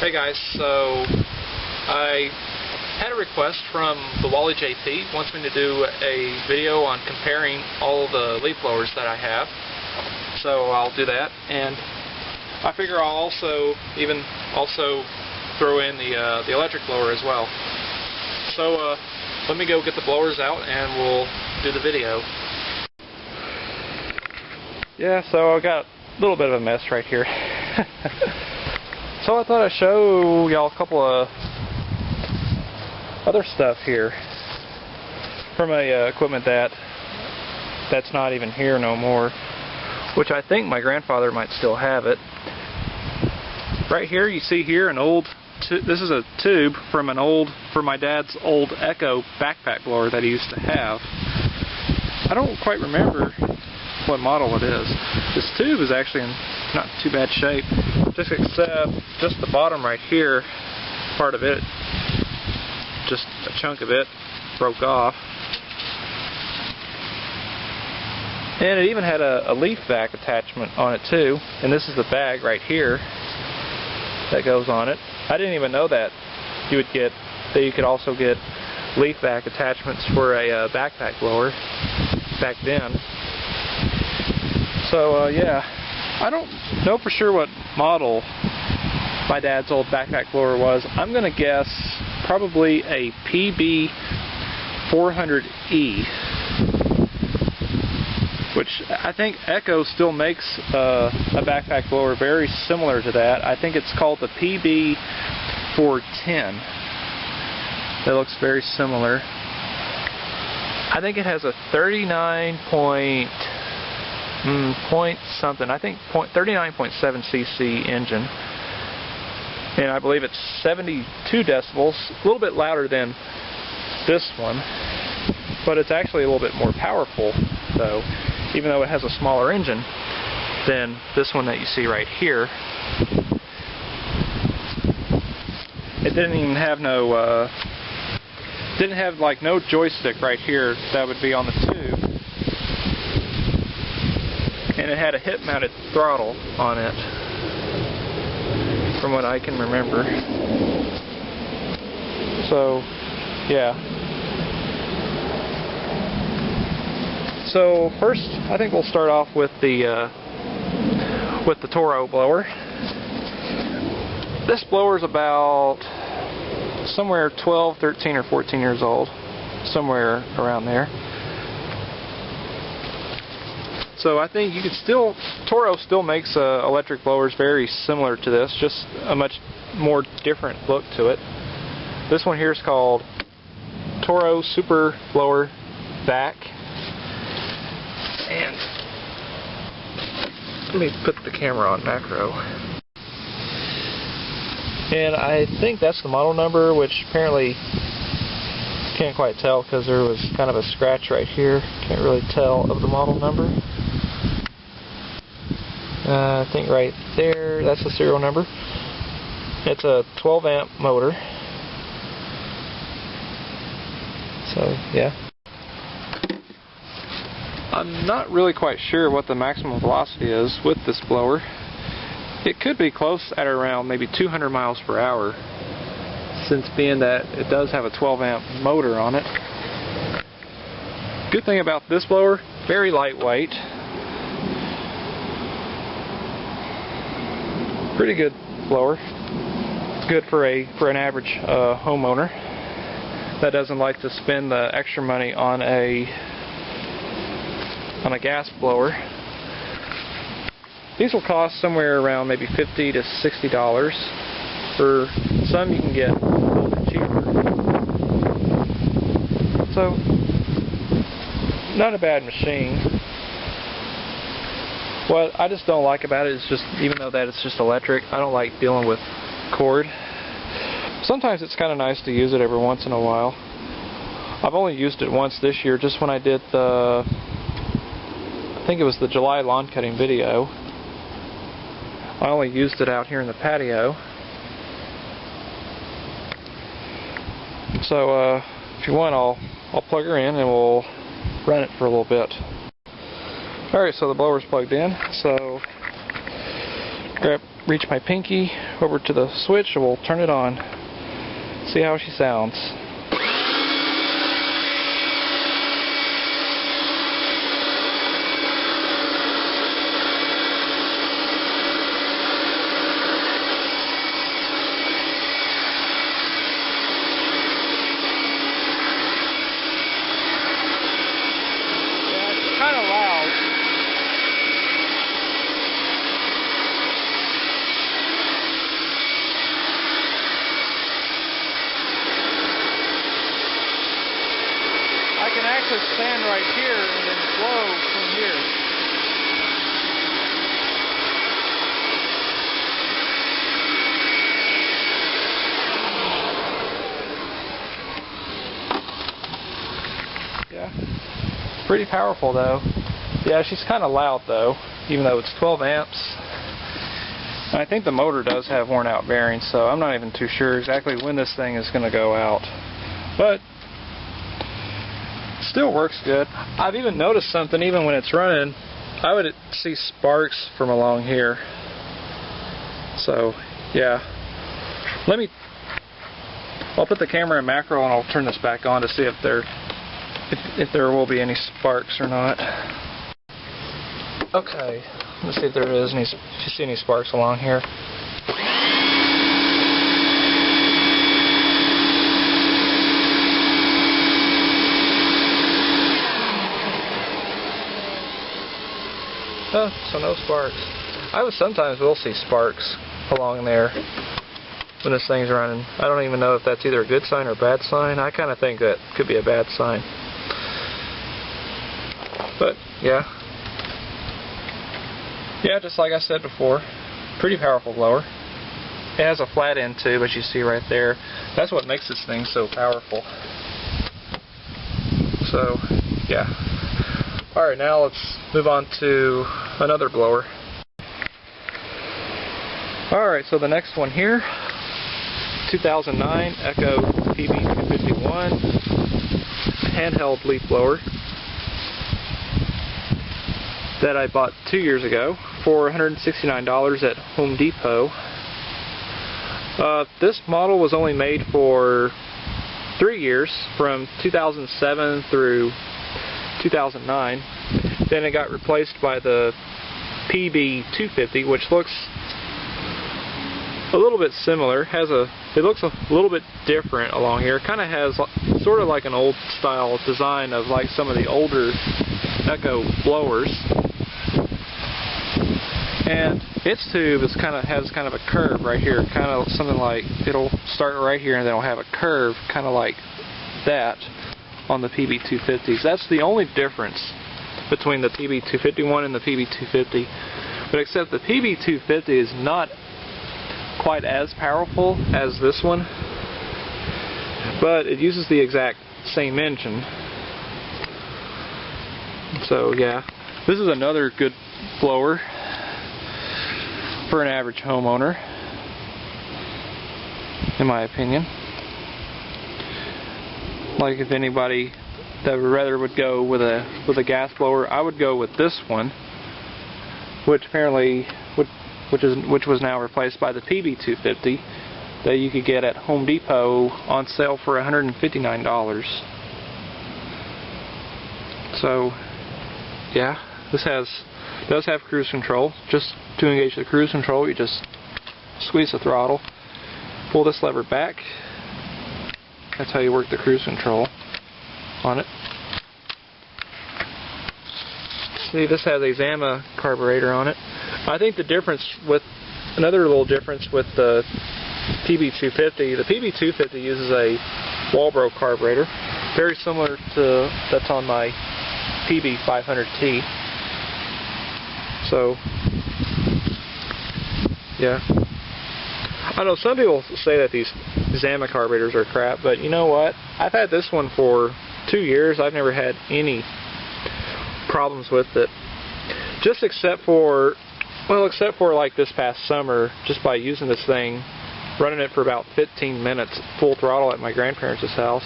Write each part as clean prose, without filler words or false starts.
Hey guys, so I had a request from TheWallyjp. Wants me to do a video on comparing all the leaf blowers that I have. So I'll do that, and I figure I'll also throw in the electric blower as well. So let me go get the blowers out and we'll do the video. Yeah, so I got a little bit of a mess right here. So I thought I'd show y'all a couple of other stuff here from a equipment that's not even here no more, which I think my grandfather might still have it. Right here you see here an old this is a tube from my dad's old Echo backpack blower that he used to have. I don't quite remember what model it is. This tube is actually in not too bad shape, just except just the bottom right here, part of it, just a chunk of it broke off. And it even had a leaf vac attachment on it too, and this is the bag right here that goes on it. I didn't even know that you could also get leaf vac attachments for a backpack blower back then. So yeah, I don't know for sure what model my dad's old backpack blower was. I'm gonna guess probably a PB400E, which I think Echo still makes a backpack blower very similar to that. I think it's called the PB410. It looks very similar. I think it has a 39.7 cc engine, and I believe it's 72 decibels, a little bit louder than this one, but it's actually a little bit more powerful though, even though it has a smaller engine than this one that you see right here. It didn't even have no like no joystick right here that would be on the tube, and it had a hip mounted throttle on it from what I can remember. So yeah, so first I think we'll start off with the Toro blower. This blower is about somewhere 12, 13, or 14 years old, somewhere around there. So I think you could Toro still makes electric blowers very similar to this, just a much more different look to it. This one here is called Toro Super Blower Vac. And let me put the camera on macro. And I think that's the model number, which apparently can't quite tell because there was kind of a scratch right here. Can't really tell of the model number. I think right there, that's the serial number. It's a 12 amp motor. So yeah. I'm not really quite sure what the maximum velocity is with this blower. It could be close at around maybe 200 miles per hour, since being that it does have a 12 amp motor on it. Good thing about this blower, very lightweight. Pretty good blower. It's good for an average homeowner that doesn't like to spend the extra money on a gas blower. These will cost somewhere around maybe $50 to $60. For some you can get a little bit cheaper. So, not a bad machine. What I just don't like about it is just, even though that it's just electric, I don't like dealing with cord. Sometimes it's kind of nice to use it every once in a while. I've only used it once this year, just when I did I think it was the July lawn cutting video. I only used it out here in the patio. So if you want, I'll plug her in and we'll run it for a little bit. Alright, so the blower's plugged in, so grab reach my pinky over to the switch and we'll turn it on. See how she sounds. Kind of loud. I can actually stand right here and then flow from here. Yeah. Pretty powerful though. Yeah, she's kind of loud though, even though it's 12 amps. And I think the motor does have worn out bearings, so I'm not even too sure exactly when this thing is going to go out. But still works good. I've even noticed something even when it's running. I would see sparks from along here. So yeah. I'll put the camera in macro and I'll turn this back on to see if there will be any sparks or not. Okay, let's see if there is if you see any sparks along here. Oh, so no sparks. I sometimes will see sparks along there when this thing's running. I don't even know if that's either a good sign or a bad sign. I kind of think that could be a bad sign. But yeah, just like I said before, pretty powerful blower. It has a flat end too, but you see right there, that's what makes this thing so powerful. So yeah. Alright, now let's move on to another blower. Alright, so the next one here, 2009 Echo PB251 handheld leaf blower that I bought 2 years ago for $169 at Home Depot. This model was only made for 3 years, from 2007 through 2009. Then it got replaced by the PB250, which looks a little bit similar. It looks a little bit different along here. It kind of has sort of like an old style design of like some of the older Echo blowers. And its tube has kind of a curve right here, kind of something like it'll start right here and then it'll have a curve kind of like that on the PB250s. That's the only difference between the PB251 and the PB250. But except the PB250 is not quite as powerful as this one, but it uses the exact same engine. So yeah, this is another good blower for an average homeowner, in my opinion. Like, if anybody that would go with a gas blower, I would go with this one, which was now replaced by the PB250 that you could get at Home Depot on sale for $159. So yeah, this does have cruise control. Just to engage the cruise control, you just squeeze the throttle, pull this lever back. That's how you work the cruise control on it. See, this has a Zama carburetor on it. I think another little difference with the PB250, the PB250 uses a Walbro carburetor, very similar to that's on my PB500T. So yeah, I know some people say that these Zama carburetors are crap, but you know what? I've had this one for 2 years. I've never had any problems with it. Just except for like this past summer, just by using this thing, running it for about 15 minutes full throttle at my grandparents' house,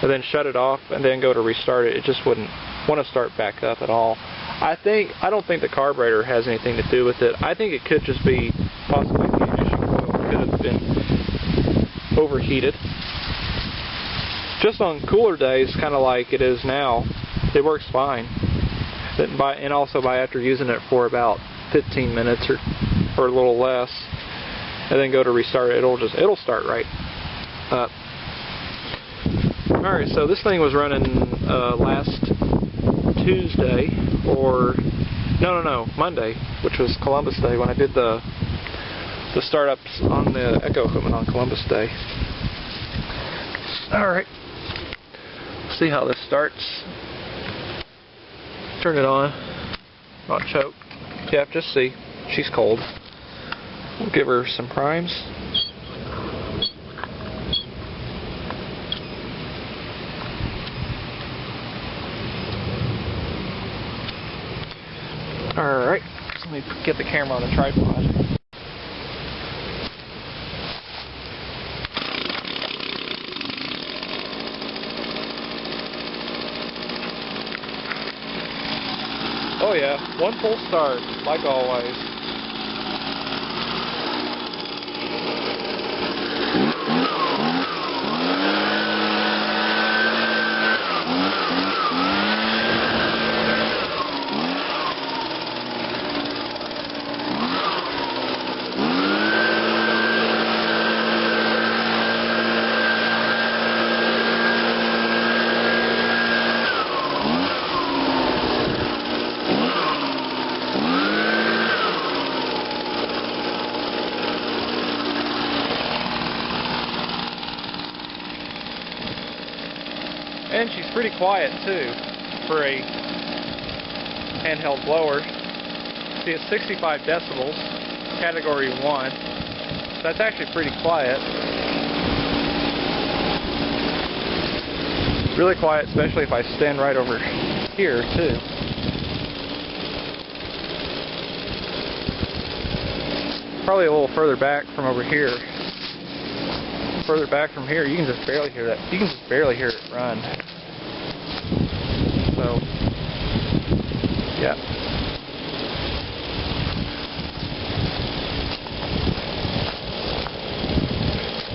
and then shut it off and then go to restart it, it just wouldn't want to start back up at all. I don't think the carburetor has anything to do with it. I think it could just be possibly the ignition coil could have been overheated. Just on cooler days, kind of like it is now, it works fine. And also by after using it for about 15 minutes or a little less, and then go to restart it, it'll start right up. Alright, so this thing was running last Tuesday, or no, Monday, which was Columbus Day, when I did the startups on the Echo equipment on Columbus Day. Alright, see how this starts. Turn it on. Not choke. Yeah, just see. She's cold. We'll give her some primes. Alright, so let me get the camera on a tripod. Oh yeah, one full start, like always. And she's pretty quiet too for a handheld blower. See, it's 65 decibels, category 1. So that's actually pretty quiet. Really quiet, especially if I stand right over here too. Probably a little further back from over here. Further back from here, you can just barely hear that. You can just barely hear it run. So, yeah.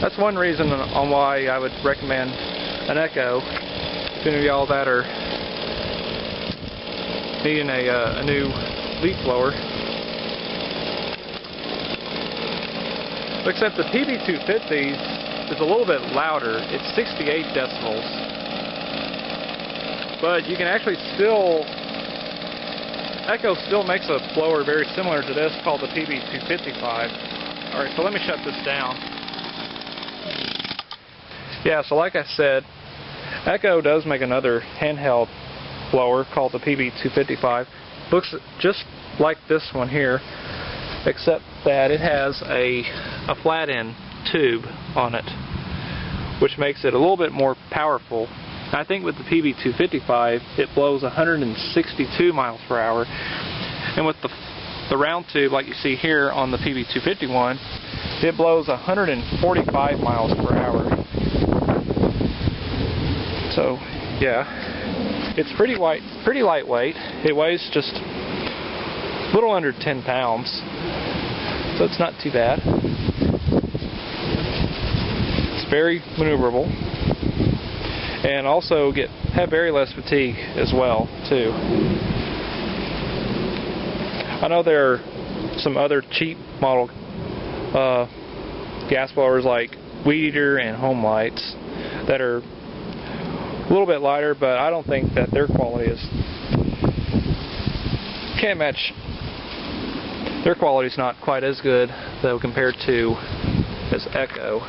That's one reason on why I would recommend an Echo to any of y'all that are needing a new leaf blower. Except the PB250 is a little bit louder. It's 68 decibels. But you can actually still... Echo still makes a blower very similar to this called the PB255. Alright, so let me shut this down. Yeah, so like I said, Echo does make another handheld blower called the PB255. Looks just like this one here, except that it has a flat end tube on it, which makes it a little bit more powerful. I think with the PB255 it blows 162 miles per hour, and with the round tube like you see here on the PB251, it blows 145 miles per hour. So yeah, it's pretty lightweight. It weighs just a little under 10 pounds, so it's not too bad. Very maneuverable, and also have very less fatigue as well too. I know there are some other cheap model gas blowers like Weed Eater and Home Lights that are a little bit lighter, but I don't think that their quality can't match. Their quality is not quite as good though compared to this Echo.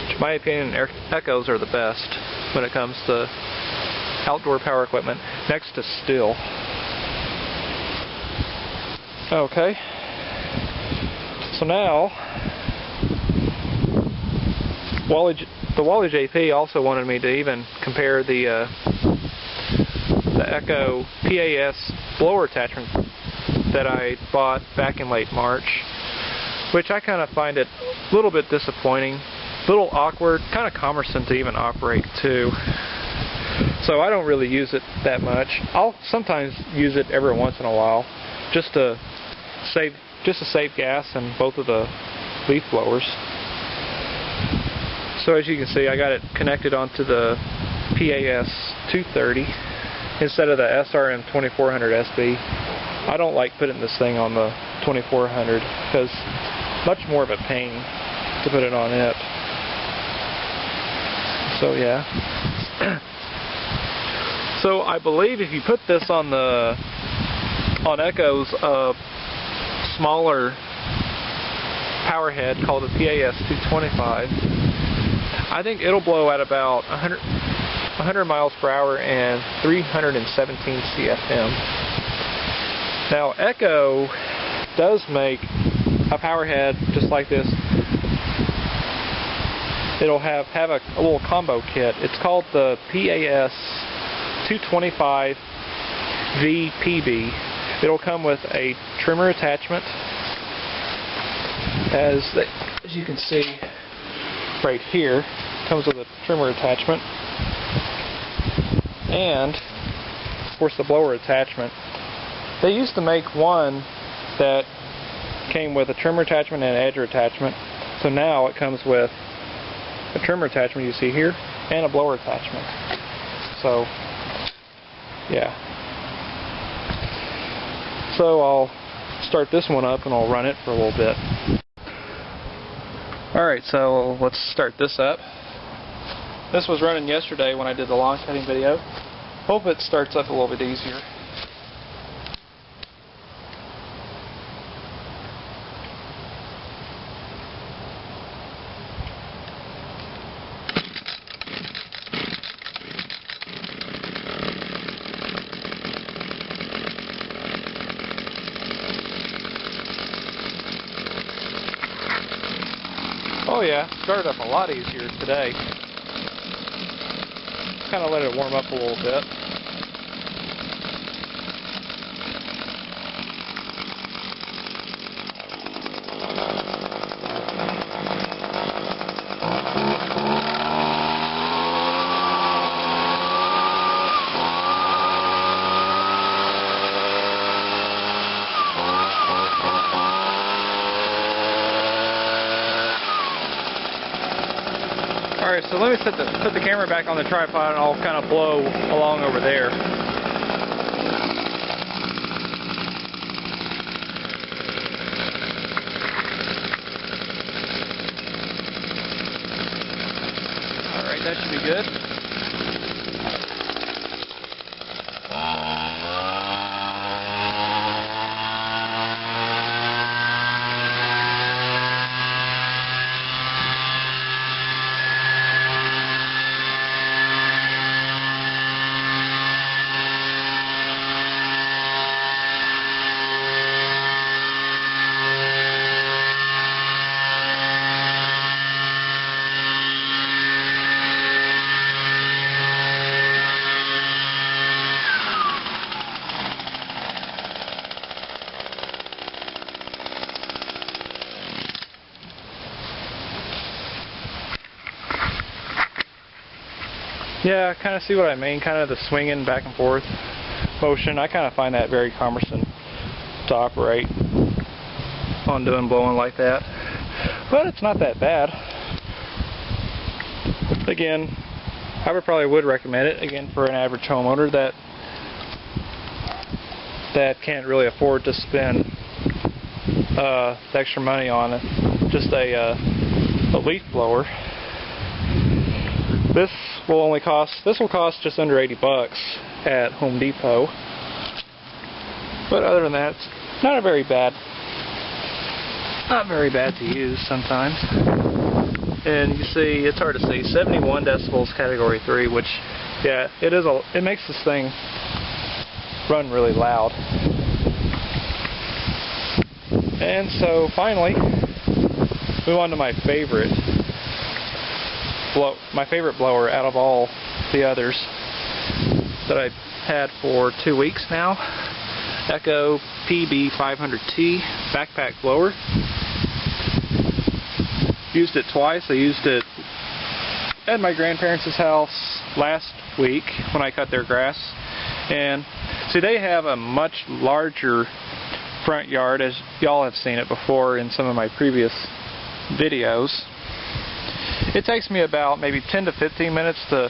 In my opinion, Echoes are the best when it comes to outdoor power equipment, next to Stihl. Okay, so now the TheWallyjp also wanted me to even compare the Echo PAS blower attachment that I bought back in late March, which I kind of find it a little bit disappointing. A little awkward, kind of cumbersome to even operate too. So I don't really use it that much. I'll sometimes use it every once in a while just to save just to save gas in both of the leaf blowers. So as you can see, I got it connected onto the PAS 230 instead of the SRM 2400 SB. I don't like putting this thing on the 2400 because much more of a pain to put it on it. So yeah. So I believe if you put this on Echo's smaller power head called the PAS 225, I think it'll blow at about 100 miles per hour and 317 CFM. Now Echo does make a power head just like this. It'll have a little combo kit. It's called the PAS 225 VPB. It'll come with a trimmer attachment, as you can see right here. Comes with a trimmer attachment, and of course the blower attachment. They used to make one that came with a trimmer attachment and an edger attachment, so now it comes with a trimmer attachment you see here and a blower attachment. So yeah, so I'll start this one up and I'll run it for a little bit. Alright, so let's start this up. This was running yesterday when I did the lawn cutting video. Hope it starts up a little bit easier. Oh yeah, started up a lot easier today. Kind of let it warm up a little bit. Alright, so let me put the camera back on the tripod and I'll kind of blow along over there. Alright, that should be good. Yeah, kind of see what I mean, kind of the swinging back and forth motion. I kind of find that very cumbersome to operate on blowing like that. But it's not that bad. Again, I would recommend it, again, for an average homeowner that can't really afford to spend the extra money on it. Just a leaf blower. This will cost just under 80 bucks at Home Depot. But other than that, it's not very bad to use sometimes. And you see, it's hard to see, 71 decibels category 3, which, yeah, it makes this thing run really loud. And so finally, move on to my favorite blower out of all the others that I've had for 2 weeks now. Echo PB500T backpack blower. Used it twice. I used it at my grandparents' house last week when I cut their grass. And see, they have a much larger front yard, as y'all have seen it before in some of my previous videos. It takes me about maybe 10 to 15 minutes to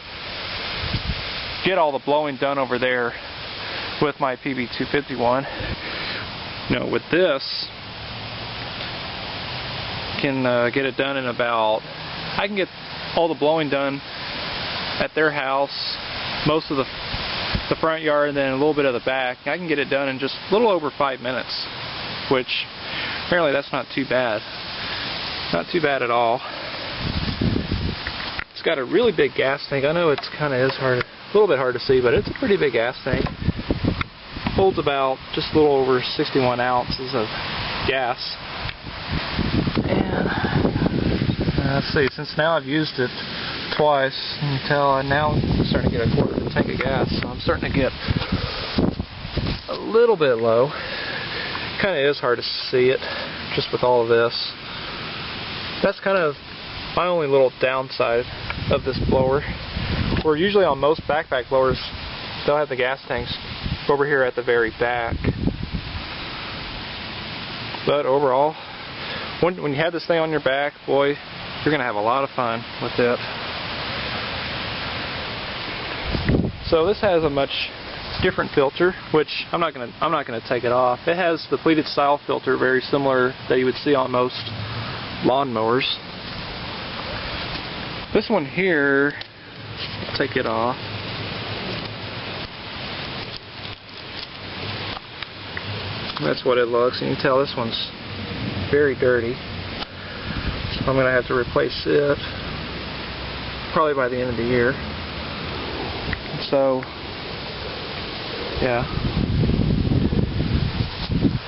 get all the blowing done over there with my PB251. You know, with this, can get it done in about, I can get all the blowing done at their house, most of the front yard, and then a little bit of the back. I can get it done in just a little over 5 minutes, which apparently that's not too bad. Not too bad at all. It's got a really big gas tank. I know it's kind of a little bit hard to see, but it's a pretty big gas tank. Holds about just a little over 61 ounces of gas. And let's see, since now I've used it twice, you can tell now I'm starting to get a quarter of a tank of gas, so I'm starting to get a little bit low. Kind of is hard to see it just with all of this. That's kind of my only little downside of this blower. Where usually on most backpack blowers, they'll have the gas tanks over here at the very back. But overall, when you have this thing on your back, boy, you're gonna have a lot of fun with it. So this has a much different filter, which I'm not gonna take it off. It has the pleated style filter, very similar that you would see on most lawnmowers. This one here, I'll take it off. That's what it looks, and you can tell this one's very dirty. So I'm going to have to replace it probably by the end of the year. So, yeah.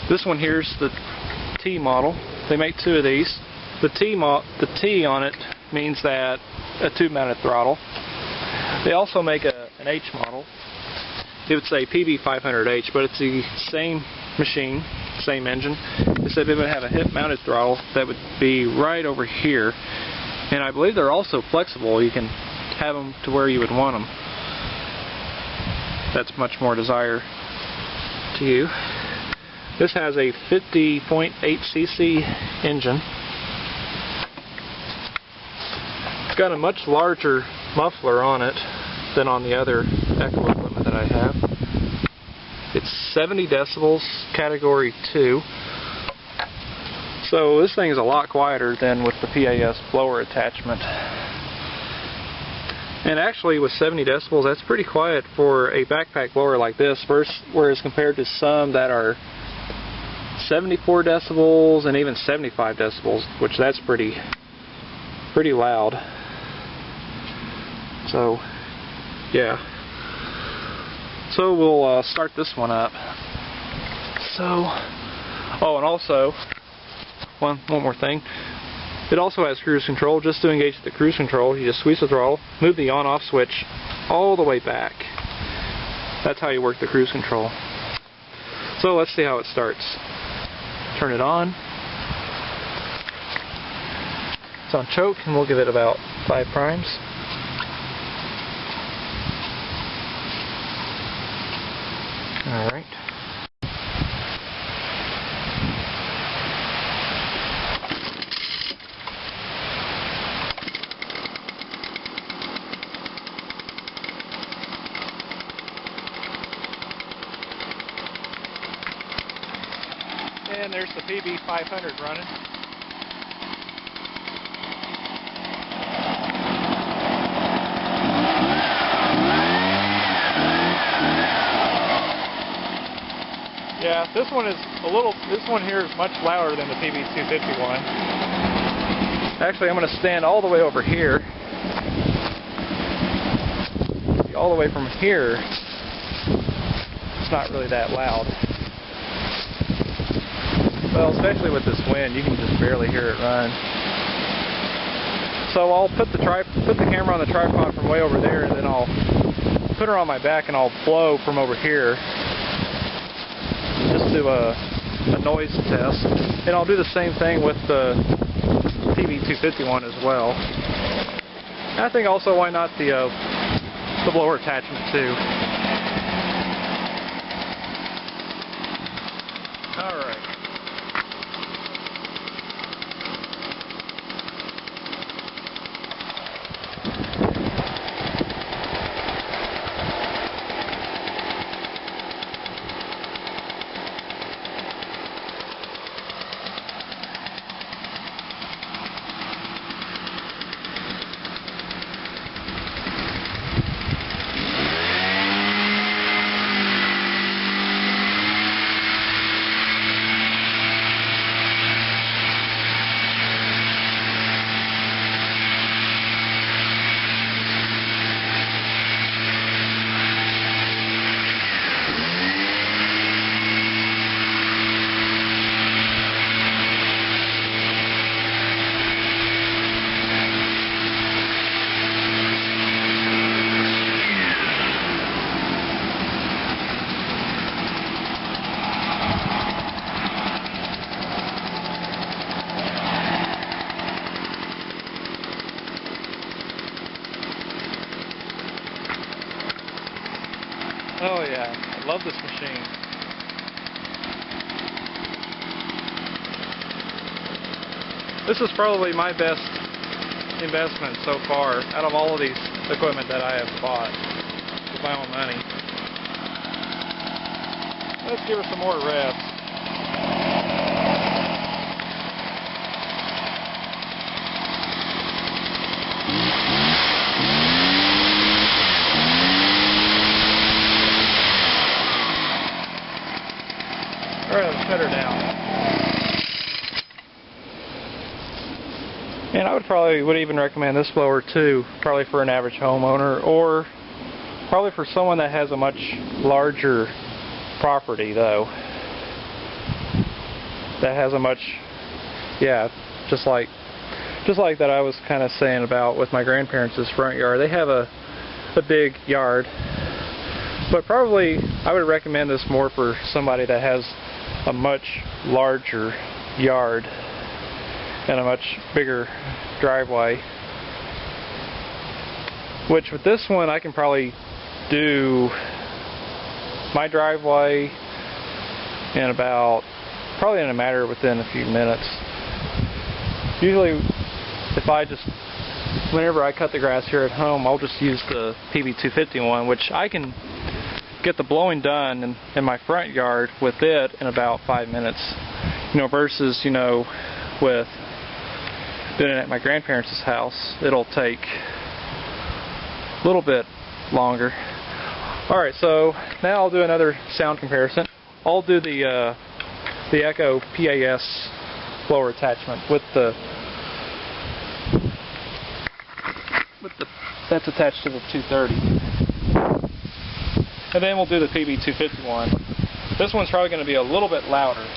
This one here's the T model. They make two of these. The T on it means that a tube-mounted throttle. They also make an H model. It would say PB500H, but it's the same machine, same engine. They said they would have a hip-mounted throttle that would be right over here, and I believe they're also flexible. You can have them to where you would want them. That's much more desire to you. This has a 50.8 cc engine. It's got a much larger muffler on it than on the other Echo equipment that I have. It's 70 decibels, category 2. So this thing is a lot quieter than with the PAS blower attachment. And actually with 70 decibels, that's pretty quiet for a backpack blower like this, whereas compared to some that are 74 decibels and even 75 decibels, which that's pretty loud. So, yeah. So we'll start this one up. So, oh, and also, one more thing. It also has cruise control. Just to engage the cruise control, you just squeeze the throttle, move the on-off switch all the way back. That's how you work the cruise control. So let's see how it starts. Turn it on. It's on choke, and we'll give it about 5 primes. Alright. And there's the PB500 running. Yeah, this one here is much louder than the PB251. Actually, I'm going to stand all the way over here. All the way from here, it's not really that loud. Well, especially with this wind, you can just barely hear it run. So I'll put the camera on the tripod from way over there, and then I'll put her on my back and I'll blow from over here. Just do a noise test, and I'll do the same thing with the PB251 as well. And I think also, why not the blower attachment too? Alright. Oh yeah, I love this machine. This is probably my best investment so far out of all of these equipment that I have bought with my own money. Let's give her some more revs. Alright, let's put her down. And I would even recommend this blower too, probably for an average homeowner, or probably for someone that has a much larger property though. That has a much, yeah, just like that I was kind of saying about with my grandparents' front yard. They have a big yard, but probably I would recommend this more for somebody that has a much larger yard and a much bigger driveway. Which with this one I can probably do my driveway in probably in a matter within a few minutes. Usually whenever I cut the grass here at home, I'll just use the PB250 which I can get the blowing done in my front yard with it in about 5 minutes, versus with doing it at my grandparents' house, it'll take a little bit longer. Alright, so now I'll do another sound comparison. I'll do the Echo PAS blower attachment with that's attached to the 230. And then we'll do the PB250. This one's probably going to be a little bit louder.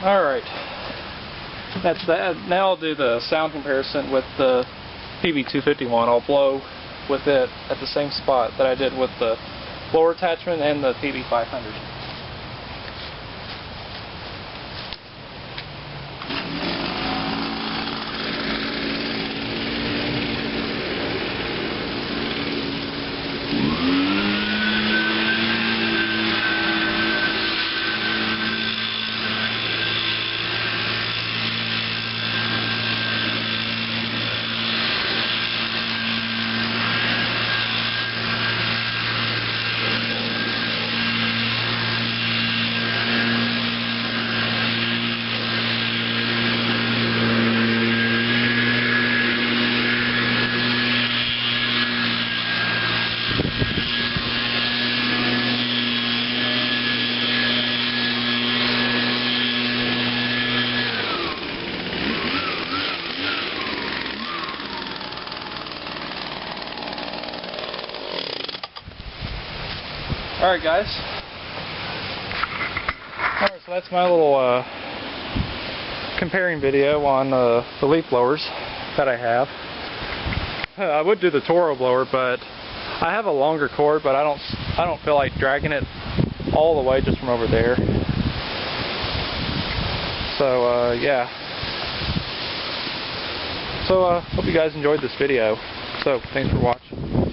Alright, that's that. Now I'll do the sound comparison with the PB250. I'll blow with it at the same spot that I did with the blower attachment and the PB500. Alright guys. Alright, so that's my little comparing video on the leaf blowers that I have. I would do the Toro blower, but I have a longer cord, but I don't feel like dragging it all the way just from over there. So yeah. So hope you guys enjoyed this video. So thanks for watching.